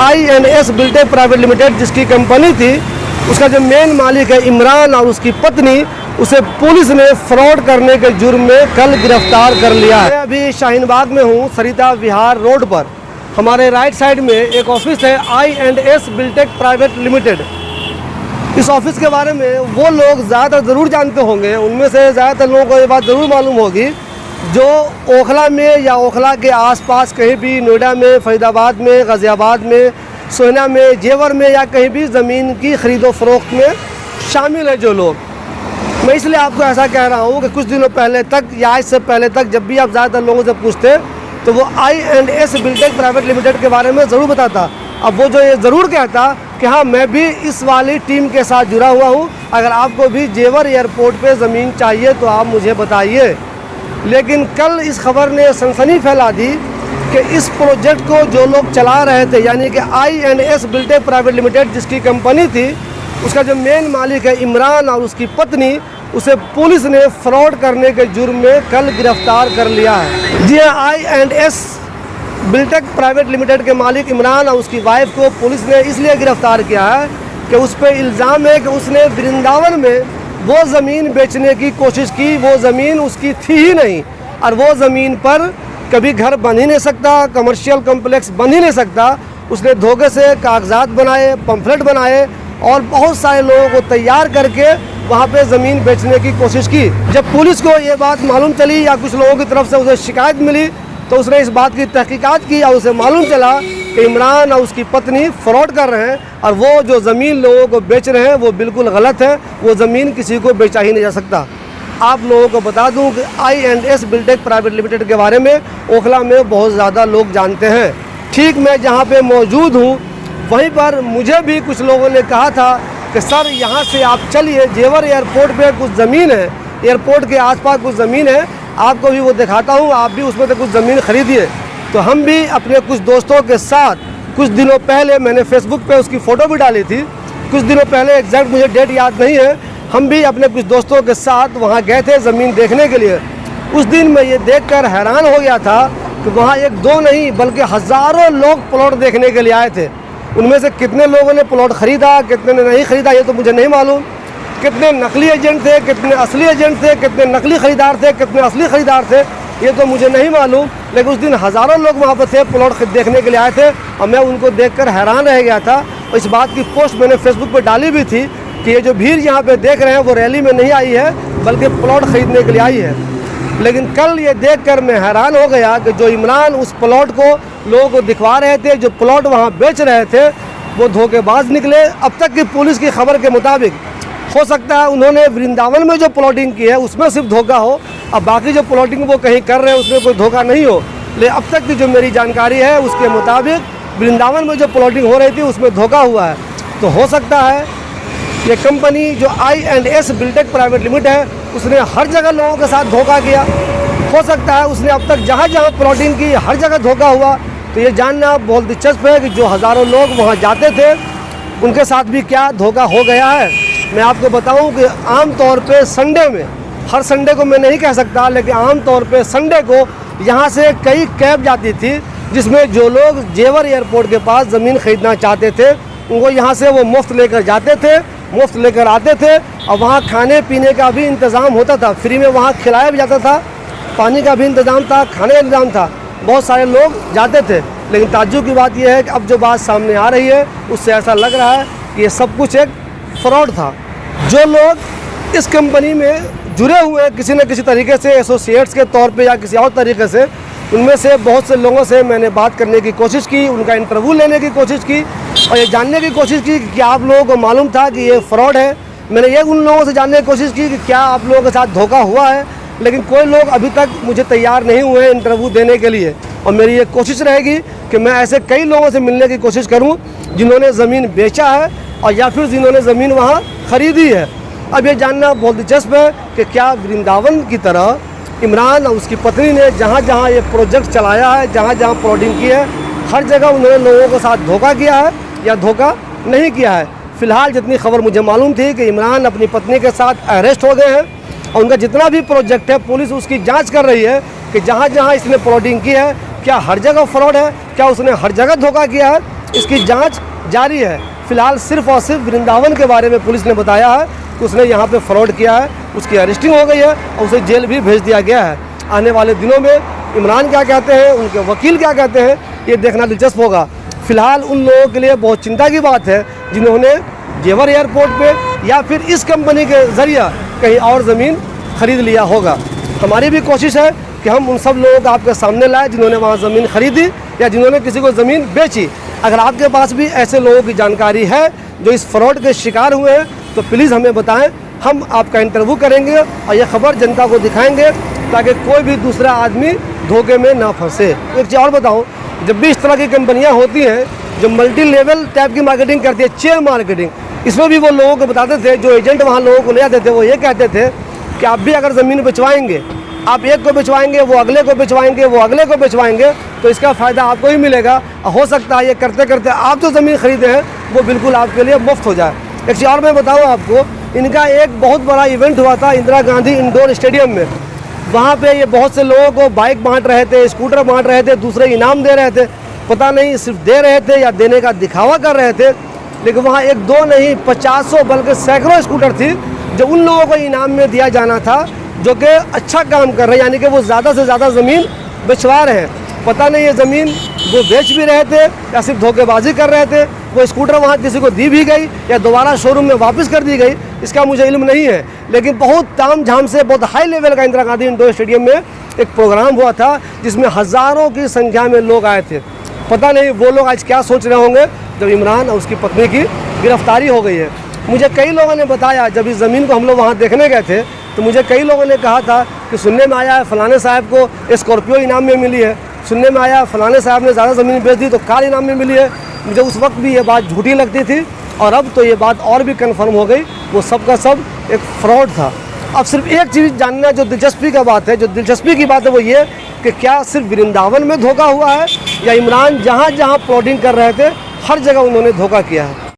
I&S Biltech private limited जिसकी company थी, उसका जो मेन मालिक है इमरान और उसकी पत्नी, उसे पुलिस ने फ्रॉड करने के जुर्म में कल गिरफ्तार कर लिया है। मैं अभी शाहीन बाग में हूँ, सरिता विहार रोड पर। हमारे राइट साइड में एक ऑफिस है I&S बिल्टेक प्राइवेट लिमिटेड। इस ऑफिस के बारे में वो लोग ज़्यादातर ज़रूर जानते होंगे, उनमें से ज़्यादातर लोगों को ये बात ज़रूर मालूम होगी जो ओखला में या ओखला के आसपास कहीं भी, नोएडा में, फरीदाबाद में, गाज़ियाबाद में, सोहना में, जेवर में या कहीं भी ज़मीन की ख़रीदो फ़रोख्त में शामिल है जो लोग। मैं इसलिए आपको ऐसा कह रहा हूँ कि कुछ दिनों पहले तक या आज से पहले तक जब भी आप ज़्यादातर लोगों से पूछते तो वो I&S बिल्टेक प्राइवेट लिमिटेड के बारे में ज़रूर बताता। अब वो जो ये ज़रूर कहता कि हाँ, मैं भी इस वाली टीम के साथ जुड़ा हुआ हूँ, अगर आपको भी जेवर एयरपोर्ट पे ज़मीन चाहिए तो आप मुझे बताइए। लेकिन कल इस खबर ने सनसनी फैला दी कि इस प्रोजेक्ट को जो लोग चला रहे थे, यानी कि I&S बिल्टेक प्राइवेट लिमिटेड जिसकी कंपनी थी, उसका जो मेन मालिक है इमरान और उसकी पत्नी, उसे पुलिस ने फ्रॉड करने के जुर्म में कल गिरफ्तार कर लिया है। जी हाँ, I&S बिल्टेक प्राइवेट लिमिटेड के मालिक इमरान और उसकी वाइफ को पुलिस ने इसलिए गिरफ्तार किया है कि उस पर इल्ज़ाम है कि उसने वृंदावन में वो ज़मीन बेचने की कोशिश की। वो ज़मीन उसकी थी ही नहीं और वो ज़मीन पर कभी घर बन ही नहीं सकता, कमर्शियल कम्प्लेक्स बन ही नहीं सकता। उसने धोखे से कागजात बनाए, पम्फलेट बनाए और बहुत सारे लोगों को तैयार करके वहाँ पे ज़मीन बेचने की कोशिश की। जब पुलिस को ये बात मालूम चली या कुछ लोगों की तरफ से उसे शिकायत मिली तो उसने इस बात की तहकीकात की और उसे मालूम चला कि इमरान और उसकी पत्नी फ्रॉड कर रहे हैं और वो जो ज़मीन लोगों को बेच रहे हैं वो बिल्कुल गलत है। वो ज़मीन किसी को बेचा ही नहीं जा सकता। आप लोगों को बता दूं कि I&S बिल्टेक प्राइवेट लिमिटेड के बारे में ओखला में बहुत ज़्यादा लोग जानते हैं। ठीक मैं जहां पे मौजूद हूं वहीं पर मुझे भी कुछ लोगों ने कहा था कि सर यहां से आप चलिए, जेवर एयरपोर्ट पे कुछ ज़मीन है, एयरपोर्ट के आसपास कुछ ज़मीन है, आपको भी वो दिखाता हूँ, आप भी उसमें से कुछ ज़मीन खरीदिए। तो हम भी अपने कुछ दोस्तों के साथ कुछ दिनों पहले, मैंने फेसबुक पे उसकी फ़ोटो भी डाली थी, कुछ दिनों पहले, एग्जैक्ट मुझे डेट याद नहीं है, हम भी अपने कुछ दोस्तों के साथ वहाँ गए थे ज़मीन देखने के लिए। उस दिन मैं ये देखकर हैरान हो गया था कि वहाँ एक दो नहीं बल्कि हज़ारों लोग प्लॉट देखने के लिए आए थे। उनमें से कितने लोगों ने प्लॉट ख़रीदा, कितने ने नहीं ख़रीदा, ये तो मुझे नहीं मालूम। कितने नकली एजेंट थे, कितने असली एजेंट थे, कितने नकली ख़रीदार थे, कितने असली ख़रीदार थे, ये तो मुझे नहीं मालूम। लेकिन उस दिन हज़ारों लोग वहाँ पर थे, प्लॉट देखने के लिए आए थे और मैं उनको देखकर हैरान रह गया था। और इस बात की पोस्ट मैंने फेसबुक पर डाली भी थी कि ये जो भीड़ यहाँ पे देख रहे हैं वो रैली में नहीं आई है बल्कि प्लॉट ख़रीदने के लिए आई है। लेकिन कल ये देखकर मैं हैरान हो गया कि जो इमरान उस प्लॉट को लोगों को दिखवा रहे थे, जो प्लॉट वहाँ बेच रहे थे, वो धोखेबाज निकले। अब तक की पुलिस की खबर के मुताबिक हो सकता है उन्होंने वृंदावन में जो प्लॉटिंग की है उसमें सिर्फ धोखा हो, अब बाकी जो प्लॉटिंग वो कहीं कर रहे हैं उसमें कोई धोखा नहीं हो। लेकिन अब तक की जो मेरी जानकारी है उसके मुताबिक वृंदावन में जो प्लॉटिंग हो रही थी उसमें धोखा हुआ है। तो हो सकता है ये कंपनी जो I&S बिल्टेक प्राइवेट लिमिटेड है उसने हर जगह लोगों के साथ धोखा किया। हो सकता है उसने अब तक जहाँ जहाँ प्लॉटिंग की हर जगह धोखा हुआ। तो ये जानना बहुत दिलचस्प है कि जो हज़ारों लोग वहाँ जाते थे उनके साथ भी क्या धोखा हो गया है। मैं आपको बताऊं कि आम तौर पे संडे में, हर संडे को मैं नहीं कह सकता, लेकिन आम तौर पे संडे को यहाँ से कई कैब जाती थी जिसमें जो लोग जेवर एयरपोर्ट के पास ज़मीन ख़रीदना चाहते थे उनको यहाँ से वो मुफ्त लेकर जाते थे, मुफ्त लेकर आते थे और वहाँ खाने पीने का भी इंतज़ाम होता था, फ्री में वहाँ खिलाया भी जाता था, पानी का भी इंतज़ाम था, खाने का इंतज़ाम था। बहुत सारे लोग जाते थे। लेकिन ताज्जुब की बात यह है कि अब जो बात सामने आ रही है उससे ऐसा लग रहा है कि ये सब कुछ एक फ्रॉड था। जो लोग इस कंपनी में जुड़े हुए किसी न किसी तरीके से, एसोसिएट्स के तौर पे या किसी और तरीके से, उनमें से बहुत से लोगों से मैंने बात करने की कोशिश की, उनका इंटरव्यू लेने की कोशिश की और ये जानने की कोशिश की कि क्या आप लोगों को मालूम था कि ये फ्रॉड है। मैंने ये उन लोगों से जानने की कोशिश की कि क्या आप लोगों के साथ धोखा हुआ है, लेकिन कोई लोग अभी तक मुझे तैयार नहीं हुए इंटरव्यू देने के लिए। और मेरी ये कोशिश रहेगी कि मैं ऐसे कई लोगों से मिलने की कोशिश करूं जिन्होंने ज़मीन बेचा है और या फिर जिन्होंने ज़मीन वहां ख़रीदी है। अब ये जानना बहुत दिलचस्प है कि क्या वृंदावन की तरह इमरान और उसकी पत्नी ने जहाँ जहाँ ये प्रोजेक्ट चलाया है, जहाँ जहाँ प्लॉटिंग की है, हर जगह उन्होंने लोगों के साथ धोखा किया है या धोखा नहीं किया है। फ़िलहाल जितनी खबर मुझे मालूम थी कि इमरान अपनी पत्नी के साथ अरेस्ट हो गए हैं और उनका जितना भी प्रोजेक्ट है पुलिस उसकी जांच कर रही है कि जहाँ जहाँ इसने प्लॉटिंग की है क्या हर जगह फ्रॉड है, क्या उसने हर जगह धोखा किया है। इसकी जांच जारी है। फिलहाल सिर्फ और सिर्फ वृंदावन के बारे में पुलिस ने बताया है कि उसने यहाँ पे फ्रॉड किया है, उसकी अरेस्टिंग हो गई है और उसे जेल भी भेज दिया गया है। आने वाले दिनों में इमरान क्या कहते हैं, उनके वकील क्या कहते हैं, ये देखना दिलचस्प होगा। फिलहाल उन लोगों के लिए बहुत चिंता की बात है जिन्होंने जेवर एयरपोर्ट पे या फिर इस कंपनी के ज़रिए कहीं और ज़मीन खरीद लिया होगा। हमारी भी कोशिश है कि हम उन सब लोगों को आपके सामने लाएं जिन्होंने वहाँ ज़मीन खरीदी या जिन्होंने किसी को ज़मीन बेची। अगर आपके पास भी ऐसे लोगों की जानकारी है जो इस फ्रॉड के शिकार हुए हैं तो प्लीज़ हमें बताएं, हम आपका इंटरव्यू करेंगे और ये खबर जनता को दिखाएंगे ताकि कोई भी दूसरा आदमी धोखे में ना फंसे। एक चीज़ और बताऊँ, जब भी इस तरह की कंपनियाँ होती हैं जो मल्टी लेवल टाइप की मार्केटिंग करती है, चेन मार्केटिंग, इसमें भी वो लोगों को बताते थे, जो एजेंट वहाँ लोगों को ले आते थे, वो ये कहते थे कि आप भी अगर ज़मीन बेचवाएंगे, आप एक को बेचवाएंगे, वो अगले को बेचवाएंगे, वो अगले को बेचवाएंगे, तो इसका फ़ायदा आपको ही मिलेगा। हो सकता है ये करते करते आप जो ज़मीन खरीदे हैं वो बिल्कुल आपके लिए मुफ्त हो जाए। एक चीज़ और मैं बताऊँ आपको, इनका एक बहुत बड़ा इवेंट हुआ था इंदिरा गांधी इंडोर स्टेडियम में। वहाँ पे ये बहुत से लोगों को बाइक बांट रहे थे, स्कूटर बांट रहे थे, दूसरे इनाम दे रहे थे। पता नहीं सिर्फ दे रहे थे या देने का दिखावा कर रहे थे, लेकिन वहाँ एक दो नहीं 50 बल्कि सैकड़ों स्कूटर थी जो उन लोगों को इनाम में दिया जाना था जो कि अच्छा काम कर रहे हैं, यानी कि वो ज़्यादा से ज़्यादा ज़मीन बेचवा रहे हैं। पता नहीं ये ज़मीन वो बेच भी रहे थे या सिर्फ धोखेबाजी कर रहे थे। वो स्कूटर वहाँ किसी को दी भी गई या दोबारा शोरूम में वापस कर दी गई, इसका मुझे इल्म नहीं है। लेकिन बहुत तामझाम से बहुत हाई लेवल का इंदिरा गांधी इंडोर स्टेडियम में एक प्रोग्राम हुआ था जिसमें हज़ारों की संख्या में लोग आए थे। पता नहीं वो लोग आज क्या सोच रहे होंगे जब इमरान और उसकी पत्नी की गिरफ्तारी हो गई है। मुझे कई लोगों ने बताया, जब इस ज़मीन को हम लोग वहाँ देखने गए थे तो मुझे कई लोगों ने कहा था कि सुनने में आया है फलाने साहब को स्कॉर्पियो इनाम में मिली है, सुनने में आया फलाने साहब ने ज़्यादा ज़मीन बेच दी तो कार इनाम में मिली है। मुझे उस वक्त भी ये बात झूठी लगती थी और अब तो ये बात और भी कन्फर्म हो गई, वो सब का सब एक फ्रॉड था। अब सिर्फ एक चीज़ जानना जो दिलचस्पी की बात है वो ये कि क्या सिर्फ वृंदावन में धोखा हुआ है या इमरान जहाँ जहाँ प्लॉटिंग कर रहे थे हर जगह उन्होंने धोखा किया है।